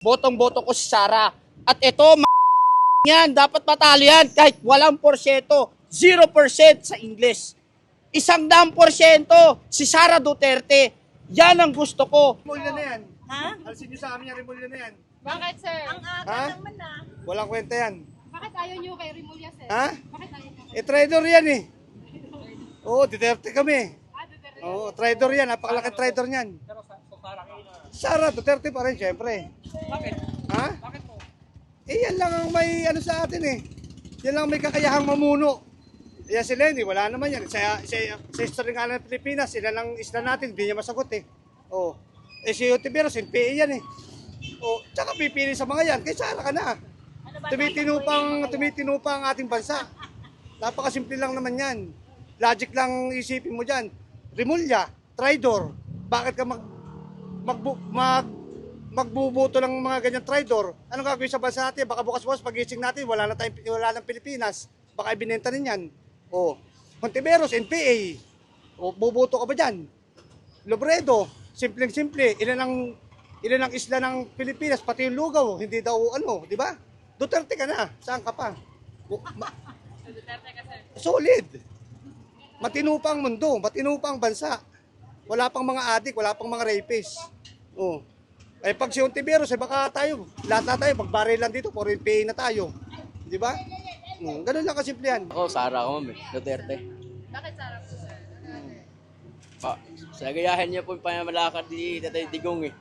Botong-boto ko si Sara. At ito, yan, dapat matalo yan kahit walang porsyento, 0% sa English. 100% si Sara Duterte. Yan ang gusto ko. Rimulya na yan. Ha? Alisin nyo sa amin yung rimulya na yan. Bakit, sir? Ang aga Ha? naman na. Walang kwenta yan. Bakit ayaw nyo kay Rimulya, sir? Ha? Bakit ayaw nyo? Traidor yan eh. Oo, Duterte kami. Duterte. Oo, traidor yan. Napakalaking traidor niyan. Sara Duterte pa rin, syempre. Bakit? Ha? Bakit po? Yan lang ang may ano sa atin eh. Yan lang ang may kakayahang mamuno. Yan si Lenny, wala naman yan. Sa history nga ng Pilipinas, sila lang isla natin, hindi niya masagot eh. Oo. Si Otiveros, NPA yan eh. Oo, tsaka pipili sa mga yan, kay Sara ka na. Tumitino pa ang ating bansa. Napakasimple lang naman yan. Logic lang isipin mo dyan. Rimulya, traidor. Bakit ka magbubuto ng mga ganyan traidor? Anong gagawin sa bansa natin? Baka bukas-bukas pagising natin, wala ng Pilipinas. Baka ibinenta rin yan. O, Hontiveros, NPA. O, bubuto ka ba dyan? Lobredo, simpleng-simple. Ilan ang isla ng Pilipinas, pati yung lugaw, hindi daw di ba? Duterte ka na, saan ka pa? Duterte ka, sir. Solid. Matino pa ang mundo, matino pa ang bansa. Wala pang mga adik, wala pang mga rapist. Oh. Pag si Hontiveros, baka tayo, lahat na tayo, pagbarilan dito, puro NPA na tayo. Di ba? Ganun lang kasimple yan. Ako, Sara ako, Duterte. Bakit Sara po, sir? Sa gayahin niya po yung pamamalakad ni Tatay Digong eh.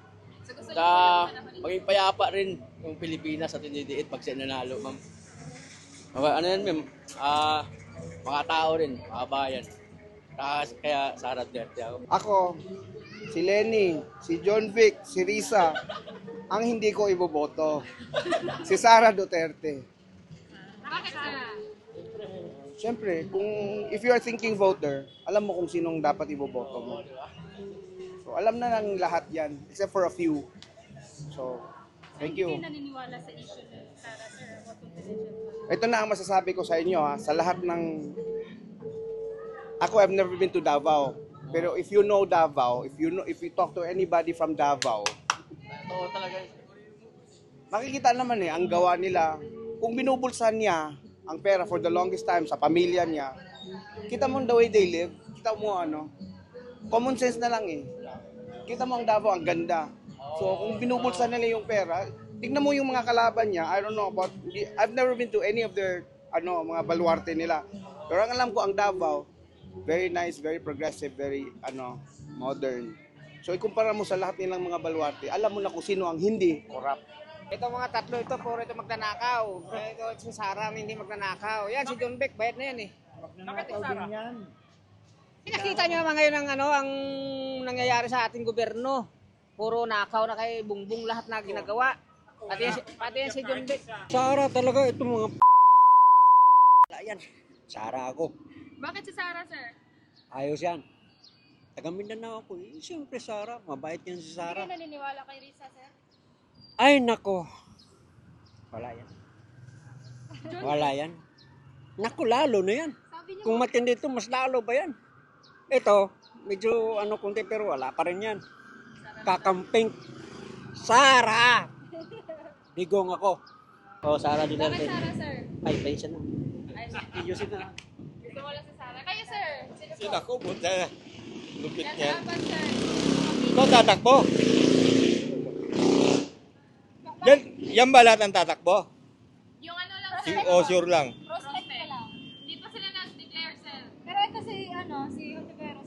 So, gusto Sa nyo po maging payapa rin yung Pilipinas at hindi diit pag siya nanalo, ma'am. Ano yan, ma'am? Mga tao rin, mga bayan. Kaya Sara Duterte ako. Ako, si Lenny, si John Vic, si Risa, ang hindi ko iboboto. Si Sara Duterte. Bakit, sir? Siyempre, if you are thinking voter, alam mo kung sinong dapat iboboto mo. So, alam na ng lahat yan, except for a few. So, thank you. Hindi naniniwala sa issue ni Sara, sir. What consideration? Ito na ang masasabi ko sa inyo sa lahat ng... Ako, I've never been to Davao. Pero if you know Davao, if you talk to anybody from Davao, makikita naman ang gawa nila. Kung binubulsan niya ang pera for the longest time sa pamilya niya, kita mo the way they live, kita mo common sense na lang eh. Kita mo ang Davao, ang ganda. So kung binubulsan nila yung pera, tignan mo yung mga kalaban niya. I don't know about, I've never been to any of their mga baluarte nila. Pero ang alam ko ang Davao, very nice, very progressive, very modern. So ikumpara mo sa lahat nilang mga baluarte, alam mo na kung sino ang hindi corrupt. Ito mga tatlo ito, puro ito magnanakaw. Ito si Sara, hindi magnanakaw. Yan, si John Beck, bayad na yan eh. Bakit si Sara? Nakita nyo mga ngayon ang nangyayari sa ating gobyerno. Puro nakaw na kay Bungbong lahat na ginagawa. Pati yan si John Beck. Sara talaga, ito mga yan. Sara ako. Bakit si Sara, sir? Ayos yan. Taga Mindanao ako. Siyempre Sara, mabait yan si Sara. Hindi naniniwala kay Risa, sir? Ay nako. Wala yan. Wala yan. Naku, lalo na yan. Sabi niyo, Kung matindi ito, mas lalo ba yan? Ito, medyo kunti pero wala pa rin yan. Kakamping. Sara! Digong ako. Oh, Sara bakit Duterte. Sara, sir? Ay, pension na. Ay, Ayusin na. gusto mo lang si Sara. Kayo, sir? Sino po? Sila ko, buta. Lupit Yan, niyan. dapat, sir. Ikaw tatakbo. Yan ba lahat ang tatakbo? Yung ano lang, Si sir. Osure lang. Prospect na lang. Hindi pa sila nag-declare, sir. Pero ito si Hontiveros.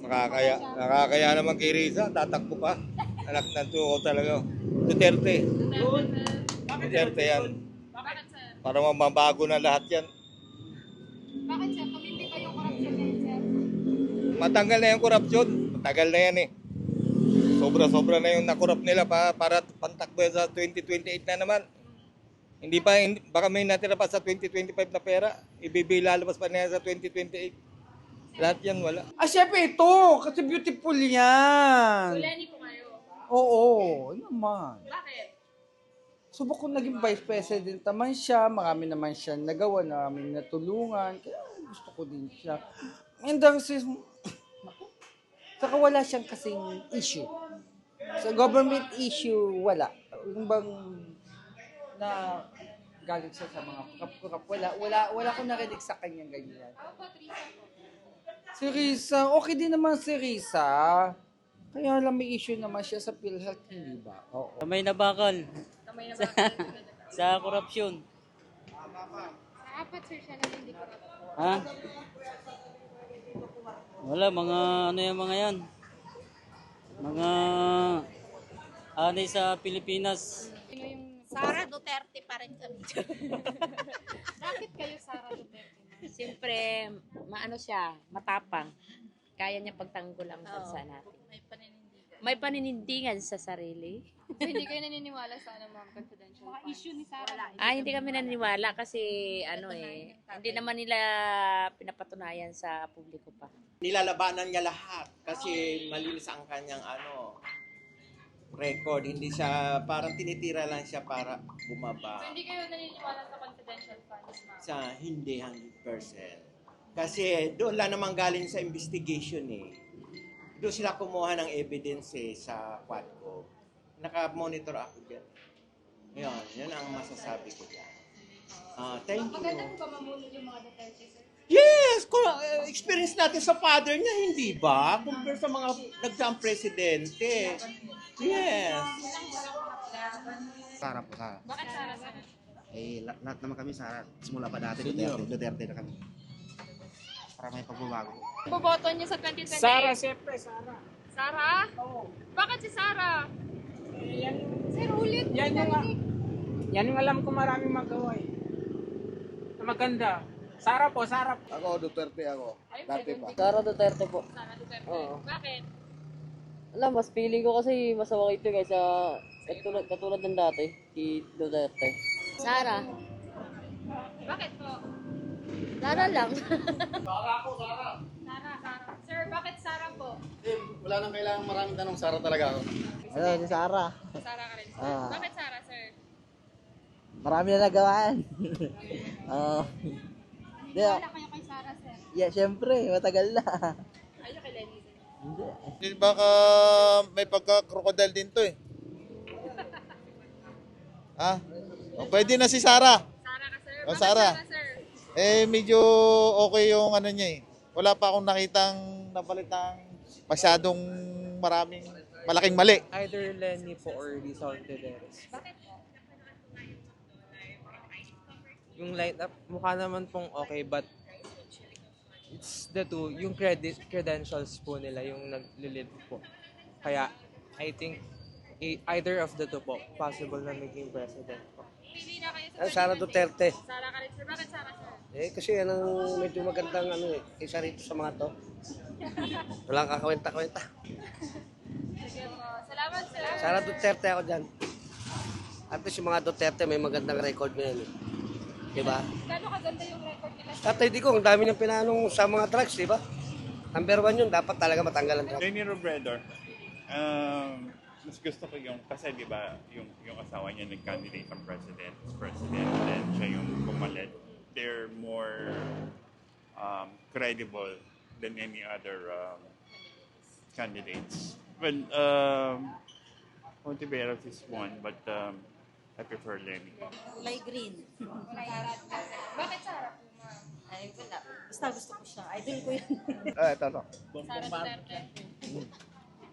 Nakakaya naman kay Risa, tatakbo pa. Anak ng tuko talaga. Duterte. Duterte yan. Bakit, sir? Para mababago na lahat yan. Bakit, sir? Tumindi pa yung corruption na yun, sir. Matanggal na yung korupsyon. Matagal na yan eh. Sobra-sobra na yung nakorrupt nila para pantakbo yan sa 2028 na naman. Baka may natira pa sa 2025 na pera. Lalabas pa na yan sa 2028. Lahat yan wala. Syempre ito, kasi beautiful yan. Lenny po kayo. Oo, naman. Bakit? Subok ko naging vice president naman siya, marami naman siya nagawa, maraming natulungan, kaya gusto ko din siya. And saka wala siyang kasing issue. Sa government issue, wala. Yung bang na galit siya sa mga kap-kap. Wala ko narinig sa kanyang ganyan. Si Risa, okay din naman si Risa. Kaya lang may issue naman siya sa PhilHealth, hindi ba? Oo. Kamay na bakal sa korupsyon. Apat sir siya na hindi ko Ha? Wala, mga ano yung mga yan. Mga anay sa Pilipinas. Sara Duterte pa rin kami. Bakit kayo Sara Duterte? Siyempre, maano siya, matapang. Kaya niya pagtanggol ang bansa natin. May paninindigan sa sarili. So, hindi kayo naniniwala sa ano ma'am, confidential funds? Issue ni Sara. Hindi kami naniniwala kasi hindi naman nila pinapatunayan sa publiko pa. Nilalabanan niya lahat kasi malinis ang kanyang record. Hindi siya, parang tinitira lang siya para bumaba. So, hindi kayo naniniwala sa confidential funds ma'am? Sa hindi 100%. Kasi doon lang naman galing sa investigation Doon sila kumuha ng evidence sa Quadco. Naka-monitor ako dyan. Yun ang masasabi ko dyan. Thank you. Maganda po ba mamunod yung mga Duterte sir? Yes! Experience natin sa father niya, hindi ba? Compare sa mga nagdaang presidente. Yes. Sara po, Sara. Bakit Sara sir? Lahat naman kami Sara. Simula pa dati, Duterte na kami. Para may pagbabago. Boboto niyo sa 2028? Sara, siyempre, Sara. Sara? Oo. Bakit si Sara? Sir, ulit. Yan yung alam ko maraming magawa eh. Na maganda. Sara po, Sara po. Ako, Duterte ako. Dati pa. Sara Duterte po. Sara Duterte. Oo. Bakit? Alam, mas feeling ko kasi mas okay ito kaysa katulad ng dati, si Duterte. Sara. Bakit po? Sara lang. Sara. Sir, bakit Sara po? Wala nang kailangan maraming tanong, Sara talaga ako. Ano, si Sara. Sara ka rin, sir. Ah. Bakit Sara, sir? Marami na nagawaan. Oo. Wala kayo kay Sara, sir. Yeah, syempre, matagal na. Ayaw kay Lenny, sir. Hindi. Baka may pagka-crocodile din to Ha? Pwede na si Sara. Sara ka, sir. Oh, Bakit Sara. Sara, sir? Medyo okay yung niya Wala pa akong nakitang napalitang masyadong malaking mali. Either Lenny po or Rizal Tederes. Bakit po? Yung light up, mukha naman pong okay, but it's the two, yung credentials po nila, yung nag-lead po. Kaya, I think, either of the two po, possible na maging president po. Pili na kayo sa Sara Duterte. Sara ka rin, sir. Bakit Sara, sir? Kasi yan ang medyo magandang isa rito sa mga to. Walang kakawenta-kwenta. Sige po. Salamat, sir. Sara Duterte ako dyan. At least yung mga Duterte may magandang record ngayon. Diba? Gano'ng kaganda yung record nila? Tatay di ko, ang dami ng pinanong sa mga drugs, diba? Number 1 yun, dapat talaga matanggal ang drugs. Lenny Robredo, mas gusto ko yung, kasi di ba, yung asawa niya nag-candidate ang president, then siya yung pumalit. They're more credible than any other candidates. Well, Ontiveros is one, but I prefer Lenny. Kulay green. Bakit Sara po, ma'am? Ay, wala. Basta gusto ko siya. Idol ko yun. Ito. Sara Duterte.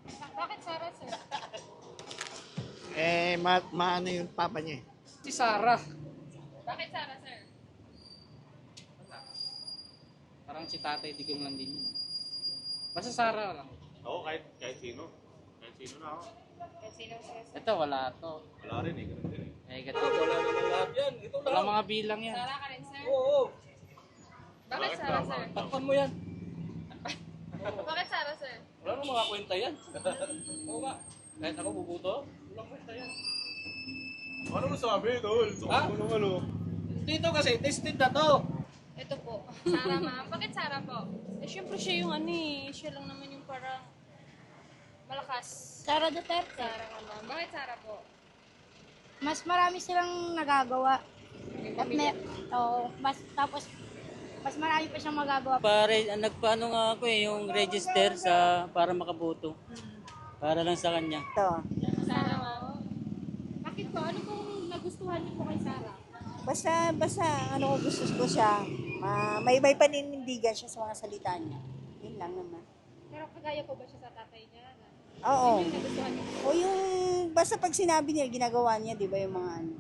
Bakit Sara, sir? Maano yung papa niya Si Sara. Bakit Sara, sir? Parang si Tatay Digong lang din. Basta Sara lang. Oo, kahit sino. Kahit sino na ako. Kasi sino, sir? Ito, wala to. Wala rin ganun din Wala naman lahat yan. Wala mga bilang yan. Sara ka rin, sir? Oo. Bakit Sara, sir? Takpan mo yan. Bakit Sara, sir? Wala nang mga kwenta yan. Oo ba? Kahit ako bubuto, walang kwenta yan. Ano masabi, Tol? Ha? Ano? Dito kasi, tested na to. Ito po. Sara, ma'am. Bakit Sara po? Siyempre siya yung siya lang naman yung parang malakas. Sara Duterte. Sara ka, ma'am. Bakit Sara po? Mas marami silang nagagawa. Tapos, mas marami pa siyang magagawa. Nagpaano nga ako yung register para makaboto. Para lang sa kanya. Ito. Sara, ma'am. Bakit po? Ano pong nagustuhan niyo po kay Sara? Basta, ano ko gusto ko siya, may paninindigan siya sa mga salita niya. Yun lang naman. Pero kagaya po ba siya sa tatay niya? Oo. Yun yung nagustuhan niyo? O yung, basta pag sinabi niya, ginagawa niya, di ba yung mga ano.